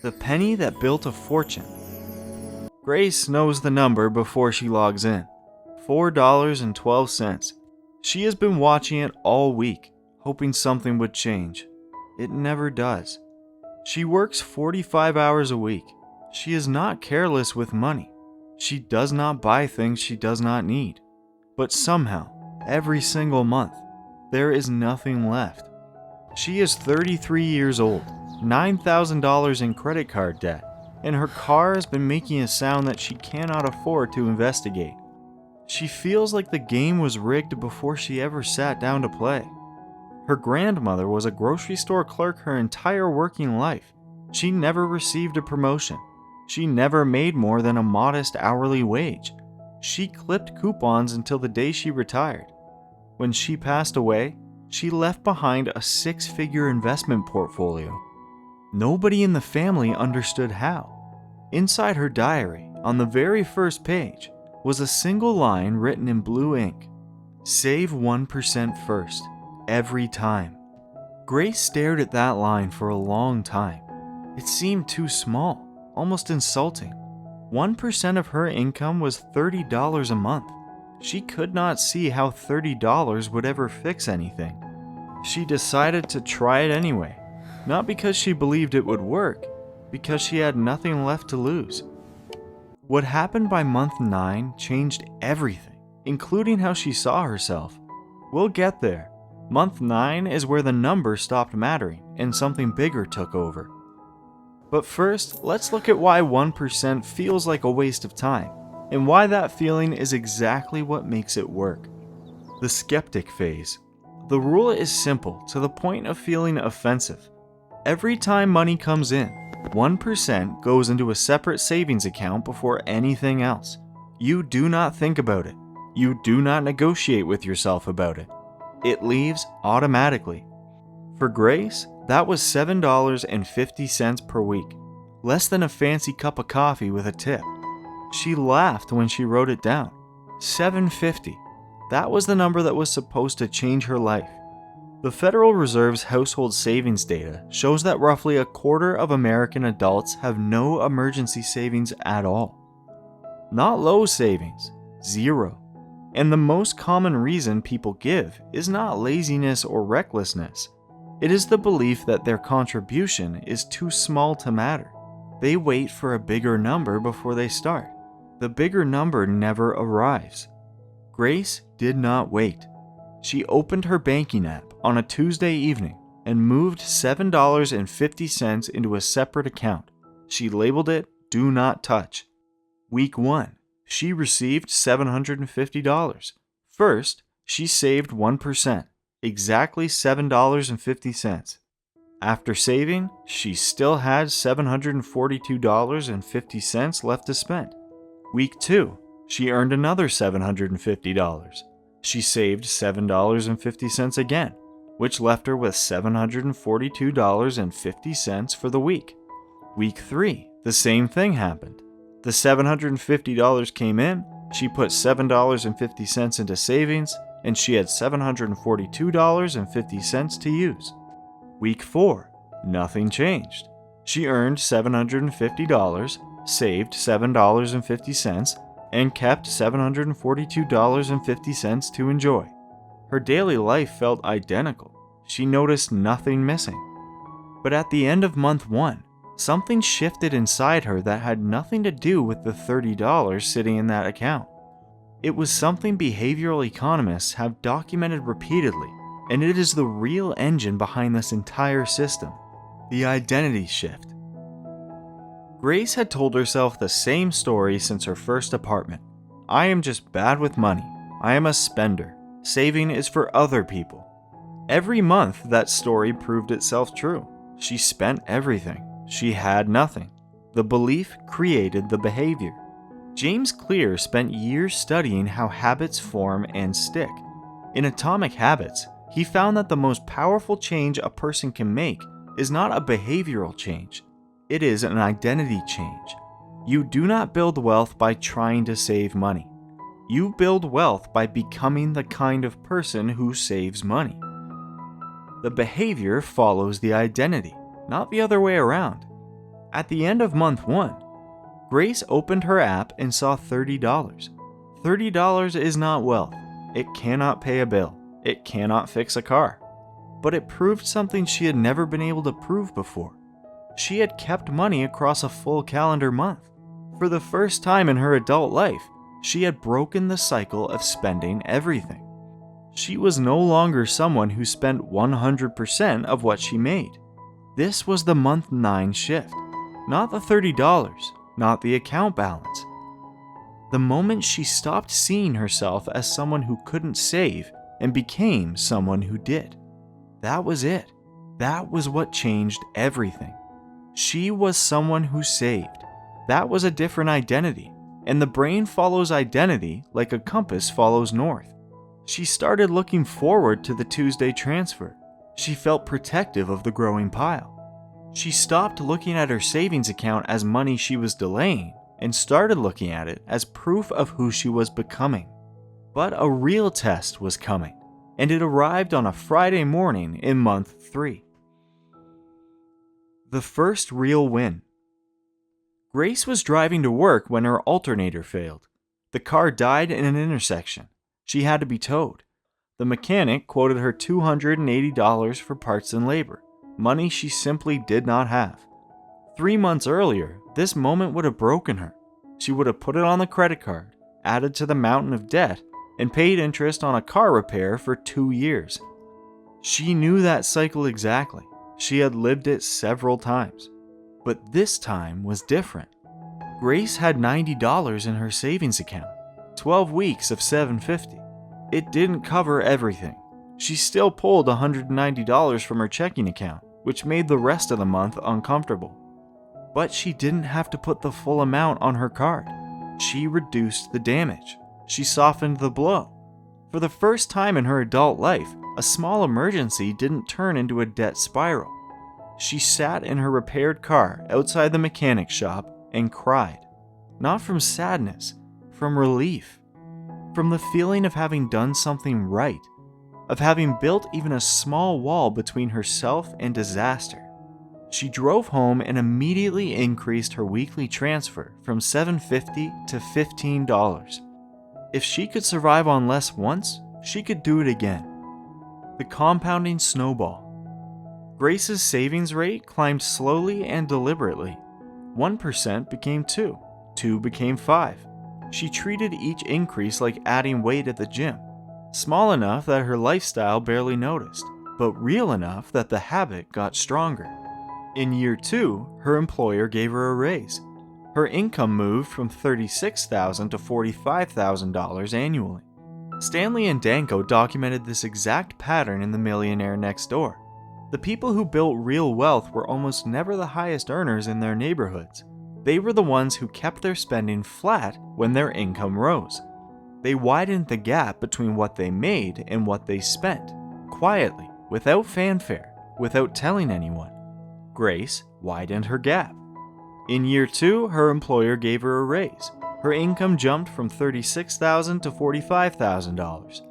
The penny that built a fortune. Grace knows the number before she logs in. $4.12. She has been watching it all week, hoping something would change. It never does. She works 45 hours a week. She is not careless with money. She does not buy things she does not need. But somehow, every single month, there is nothing left. She is 33 years old, $9,000 in credit card debt, and her car has been making a sound that she cannot afford to investigate. She feels like the game was rigged before she ever sat down to play. Her grandmother was a grocery store clerk her entire working life. She never received a promotion. She never made more than a modest hourly wage. She clipped coupons until the day she retired. When she passed away, she left behind a 6-figure investment portfolio. Nobody in the family understood how. Inside her diary, on the very first page, was a single line written in blue ink. Save 1% first, every time. Grace stared at that line for a long time. It seemed too small, almost insulting. 1% of her income was $30 a month. She could not see how $30 would ever fix anything. She decided to try it anyway, not because she believed it would work, because she had nothing left to lose. What happened by month 9 changed everything, including how she saw herself. We'll get there. Month 9 is where the number stopped mattering and something bigger took over. But first, let's look at why 1% feels like a waste of time, and why that feeling is exactly what makes it work. The skeptic phase. The rule is simple to the point of feeling offensive. Every time money comes in, 1% goes into a separate savings account before anything else. You do not think about it. You do not negotiate with yourself about it. It leaves automatically. For Grace, that was $7.50 per week, less than a fancy cup of coffee with a tip. She laughed when she wrote it down. $7.50. That was the number that was supposed to change her life. The Federal Reserve's household savings data shows that roughly a quarter of American adults have no emergency savings at all. Not low savings, zero. And the most common reason people give is not laziness or recklessness. It is the belief that their contribution is too small to matter. They wait for a bigger number before they start. The bigger number never arrives. Grace did not wait. She opened her banking app on a Tuesday evening and moved $7.50 into a separate account. She labeled it Do Not Touch. Week 1, she received $750. First, she saved 1%, exactly $7.50. After saving, she still had $742.50 left to spend. Week 2, she earned another $750. She saved $7.50 again, which left her with $742.50 for the week. Week 3, the same thing happened. The $750 came in, she put $7.50 into savings, and she had $742.50 to use. Week 4, nothing changed. She earned $750, saved $7.50, and kept $742.50 to enjoy. Her daily life felt identical. She noticed nothing missing. But at the end of month 1, something shifted inside her that had nothing to do with the $30 sitting in that account. It was something behavioral economists have documented repeatedly, and it is the real engine behind this entire system: the identity shift. Grace had told herself the same story since her first apartment. I am just bad with money. I am a spender. Saving is for other people. Every month, that story proved itself true. She spent everything. She had nothing. The belief created the behavior. James Clear spent years studying how habits form and stick. In Atomic Habits, he found that the most powerful change a person can make is not a behavioral change. It is an identity change. You do not build wealth by trying to save money. You build wealth by becoming the kind of person who saves money. The behavior follows the identity, not the other way around. At the end of month 1, Grace opened her app and saw $30. $30 is not wealth. It cannot pay a bill. It cannot fix a car. But it proved something she had never been able to prove before. She had kept money across a full calendar month. For the first time in her adult life, she had broken the cycle of spending everything. She was no longer someone who spent 100% of what she made. This was the month 9 shift, not the $30, not the account balance. The moment she stopped seeing herself as someone who couldn't save and became someone who did. That was it. That was what changed everything. She was someone who saved. That was a different identity, and the brain follows identity like a compass follows north. She started looking forward to the Tuesday transfer. She felt protective of the growing pile. She stopped looking at her savings account as money she was delaying and started looking at it as proof of who she was becoming. But a real test was coming, and it arrived on a Friday morning in month 3. The first real win. Grace was driving to work when her alternator failed. The car died in an intersection. She had to be towed. The mechanic quoted her $280 for parts and labor, money she simply did not have. 3 months earlier, this moment would have broken her. She would have put it on the credit card, added to the mountain of debt, and paid interest on a car repair for 2 years. She knew that cycle exactly. She had lived it several times. But this time was different. Grace had $90 in her savings account, 12 weeks of $750. It didn't cover everything. She still pulled $190 from her checking account, which made the rest of the month uncomfortable. But she didn't have to put the full amount on her card. She reduced the damage. She softened the blow. For the first time in her adult life, a small emergency didn't turn into a debt spiral. She sat in her repaired car outside the mechanic shop and cried. Not from sadness, from relief. From the feeling of having done something right, of having built even a small wall between herself and disaster. She drove home and immediately increased her weekly transfer from $750 to $15. If she could survive on less once, she could do it again. The compounding snowball. Grace's savings rate climbed slowly and deliberately. 1% became 2, 2 became 5. She treated each increase like adding weight at the gym, small enough that her lifestyle barely noticed, but real enough that the habit got stronger. In year 2, her employer gave her a raise. Her income moved from $36,000 to $45,000 annually. Stanley and Danko documented this exact pattern in the Millionaire Next Door. The people who built real wealth were almost never the highest earners in their neighborhoods. They were the ones who kept their spending flat when their income rose. They widened the gap between what they made and what they spent, quietly, without fanfare, without telling anyone. Grace widened her gap. In year 2, her employer gave her a raise. Her income jumped from $36,000 to $45,000.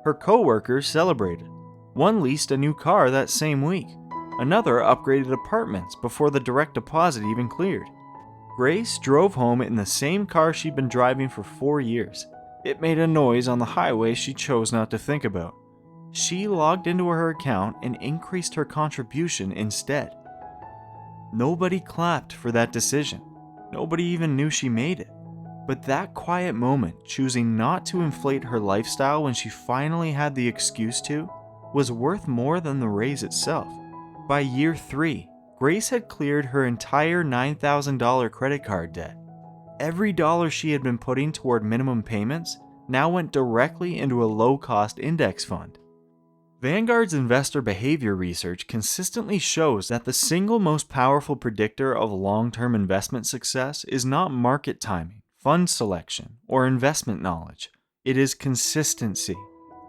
Her coworkers celebrated. One leased a new car that same week. Another upgraded apartments before the direct deposit even cleared. Grace drove home in the same car she'd been driving for 4 years. It made a noise on the highway she chose not to think about. She logged into her account and increased her contribution instead. Nobody clapped for that decision. Nobody even knew she made it. But that quiet moment, choosing not to inflate her lifestyle when she finally had the excuse to, was worth more than the raise itself. By year 3, Grace had cleared her entire $9,000 credit card debt. Every dollar she had been putting toward minimum payments now went directly into a low-cost index fund. Vanguard's investor behavior research consistently shows that the single most powerful predictor of long-term investment success is not market timing, fund selection, or investment knowledge. It is consistency.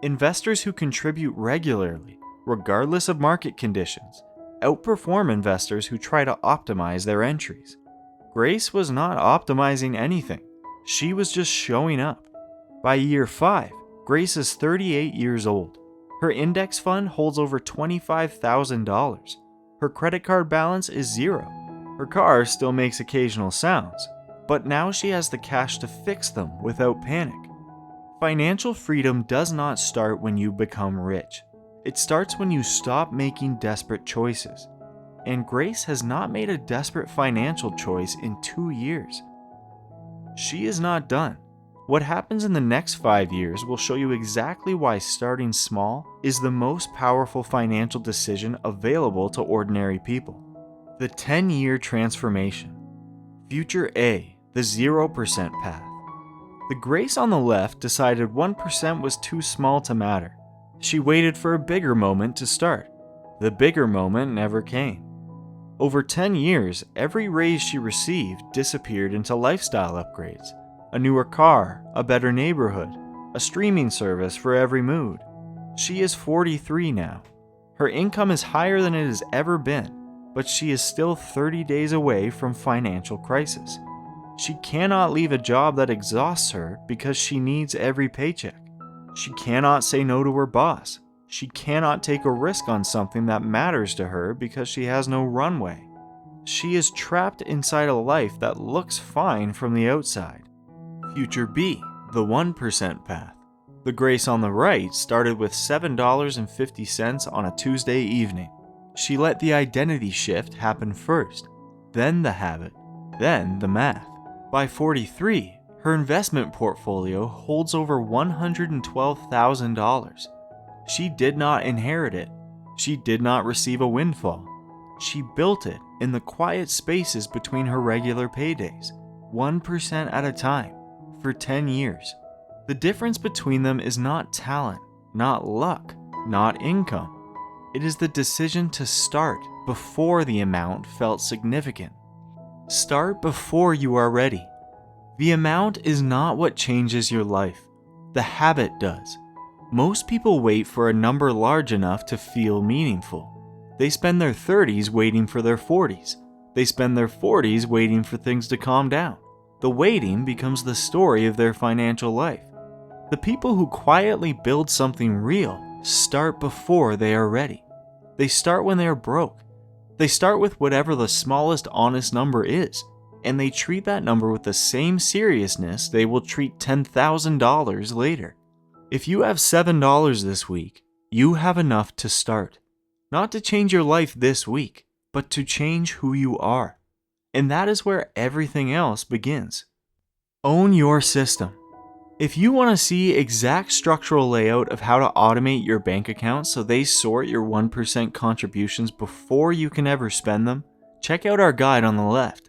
Investors who contribute regularly, regardless of market conditions, outperform investors who try to optimize their entries. Grace was not optimizing anything. She was just showing up. By year 5, Grace is 38 years old. Her index fund holds over $25,000. Her credit card balance is 0. Her car still makes occasional sounds, but now she has the cash to fix them without panic. Financial freedom does not start when you become rich. It starts when you stop making desperate choices. And Grace has not made a desperate financial choice in 2 years. She is not done. What happens in the next 5 years will show you exactly why starting small is the most powerful financial decision available to ordinary people. The 10-year transformation. Future A, the 0% path. The Grace on the left decided 1% was too small to matter. She waited for a bigger moment to start. The bigger moment never came. Over 10 years, every raise she received disappeared into lifestyle upgrades. A newer car, a better neighborhood, a streaming service for every mood. She is 43 now. Her income is higher than it has ever been, but she is still 30 days away from financial crisis. She cannot leave a job that exhausts her because she needs every paycheck. She cannot say no to her boss. She cannot take a risk on something that matters to her because she has no runway. She is trapped inside a life that looks fine from the outside. Future B, the 1% path. The Grace on the right started with $7.50 on a Tuesday evening. She let the identity shift happen first, then the habit, then the math. By 43, her investment portfolio holds over $112,000. She did not inherit it. She did not receive a windfall. She built it in the quiet spaces between her regular paydays, 1% at a time, for 10 years. The difference between them is not talent, not luck, not income. It is the decision to start before the amount felt significant. Start before you are ready. The amount is not what changes your life. The habit does. Most people wait for a number large enough to feel meaningful. They spend their 30s waiting for their 40s. They spend their 40s waiting for things to calm down. The waiting becomes the story of their financial life. The people who quietly build something real start before they are ready. They start when they are broke. They start with whatever the smallest honest number is, and they treat that number with the same seriousness they will treat $10,000 later. If you have $7 this week, you have enough to start. Not to change your life this week, but to change who you are. And that is where everything else begins. Own your system. If you want to see exact structural layout of how to automate your bank account so they sort your 1% contributions before you can ever spend them, check out our guide on the left.